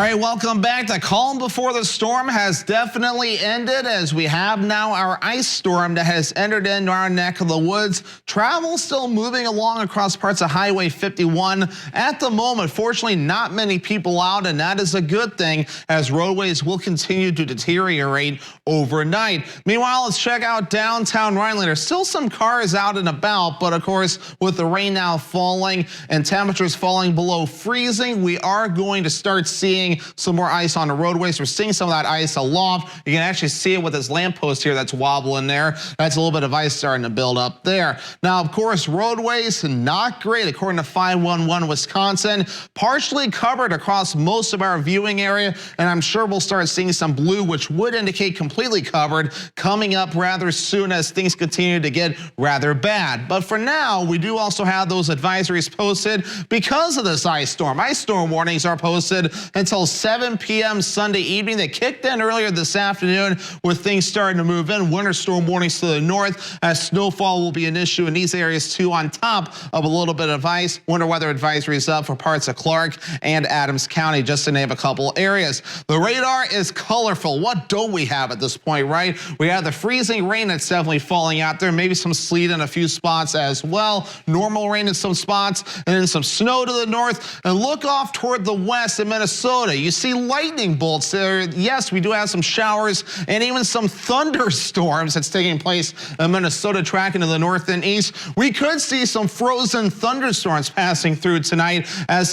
right, welcome back. The calm before the storm has definitely ended, as we have now our ice storm that has entered into our neck of the woods. Travel still moving along across parts of Highway 51. At the moment, fortunately, not many people out, and that is a good thing, as roadways will continue to deteriorate overnight. Meanwhile, let's check out downtown Rhinelander. There's still some cars out and about, but of course, with the rain now falling and temperatures falling below freezing, we are going to start seeing some more ice on the roadways. We're seeing some of that ice aloft. You can actually see it with this lamppost here that's wobbling there. That's a little bit of ice starting to build up there. Now, of course, roadways not great, according to 511 Wisconsin. Partially covered across most of our viewing area, and I'm sure we'll start seeing some blue, which would indicate completely covered, coming up rather soon as things continue to get rather bad. But for now, we do also have those advisories posted because of this ice storm. Ice storm warnings are posted until 7 p.m. Sunday evening. They kicked in earlier this afternoon with things starting to move in. Winter storm warnings to the north, as snowfall will be an issue in these areas too, on top of a little bit of ice. Winter weather advisories up for parts of Clark and Adams County, just to name a couple areas. The radar is colorful. What don't we have at this point, right? We have the freezing rain that's definitely falling out there, maybe some sleet in a few spots as well. Normal rain in some spots, and then some snow to the north. And look off toward the west in Minnesota. You see lightning bolts there. Yes, we do have some showers and even some thunderstorms that's taking place in Minnesota, tracking to the north and east. We could see some frozen thunderstorms passing through tonight as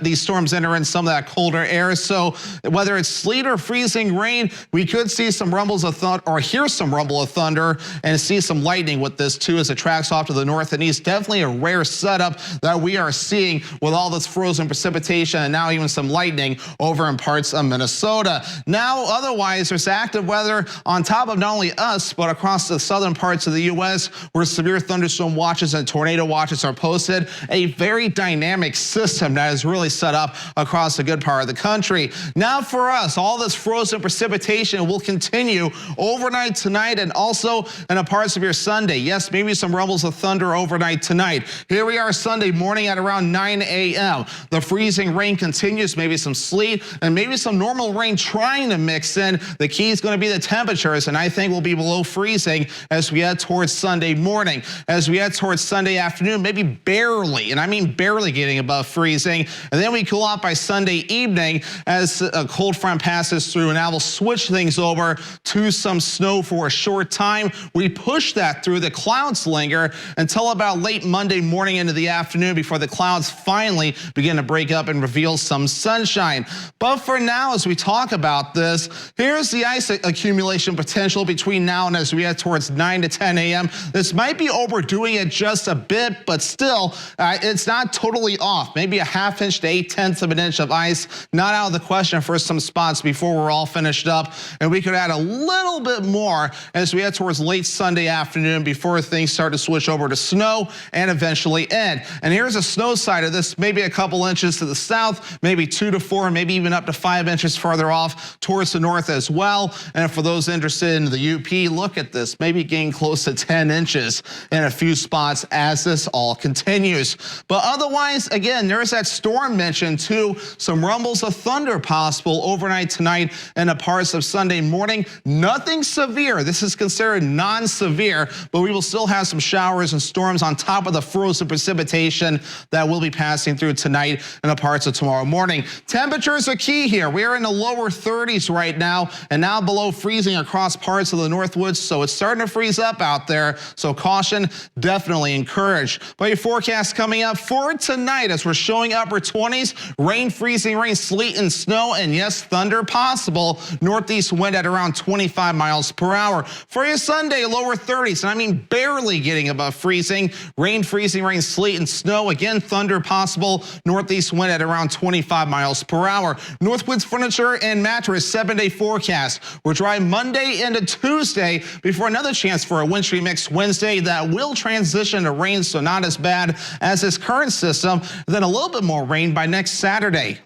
these storms enter in some of that colder air. So whether it's sleet or freezing rain, we could see some rumbles of thunder, or hear some rumble of thunder, and see some lightning with this too as it tracks off to the north and east. Definitely a rare setup that we are seeing with all this frozen precipitation and now even some lightning over in parts of Minnesota. Now, otherwise, there's active weather on top of not only us, but across the southern parts of the U.S., where severe thunderstorm watches and tornado watches are posted. A very dynamic system that is really set up across a good part of the country. Now for us, all this frozen precipitation will continue overnight tonight and also in a parts of your Sunday. Yes, maybe some rumbles of thunder overnight tonight. Here we are Sunday morning at around 9 a.m. The freezing rain continues, maybe some sleet and maybe some normal rain trying to mix in. The key is going to be the temperatures, and I think we'll be below freezing as we head towards Sunday morning. As we head towards Sunday afternoon, maybe barely, and I mean barely, getting above freezing. And then we cool off by Sunday evening as a cold front passes through, and that will switch things over to some snow for a short time. We push that through. The clouds linger until about late Monday morning into the afternoon before the clouds finally begin to break up and reveal some sunshine. But for now, as we talk about this, here's the ice accumulation potential between now and as we head towards 9 to 10 a.m. This might be overdoing it just a bit, but still, it's not totally off. Maybe a ½ inch to 8/10 of an inch of ice, not out of the question for some spots before we're all finished up. And we could add a little bit more as we head towards late Sunday afternoon before things start to switch over to snow and eventually end. And here's a snow side of this, maybe a couple inches to the south, maybe 2 to 4, maybe even up to 5 inches farther off towards the north as well. And for those interested in the UP, look at this, maybe getting close to 10 inches in a few spots as this all continues. But otherwise, again, there's that storm mentioned too. Some rumbles of thunder possible overnight tonight and a parts of Sunday morning. Nothing severe. This is considered non-severe, but we will still have some showers and storms on top of the frozen precipitation that will be passing through tonight and a parts of tomorrow morning. Temperatures are key here. We are in the lower 30s right now, and now below freezing across parts of the Northwoods, so it's starting to freeze up out there, so caution definitely encouraged. But your forecast coming up for tonight, as we're showing upper 20s, rain, freezing rain, sleet and snow, and yes, thunder possible. Northeast wind at around 25 miles per hour. For your Sunday, lower 30s, and I mean barely getting above freezing. Rain, freezing rain, sleet and snow, again, thunder possible. Northeast wind at around 25 miles per hour. Northwoods Furniture and Mattress 7-day forecast. We're dry Monday into Tuesday before another chance for a wintry mix Wednesday that will transition to rain, so not as bad as this current system. Then a little bit more rain by next Saturday.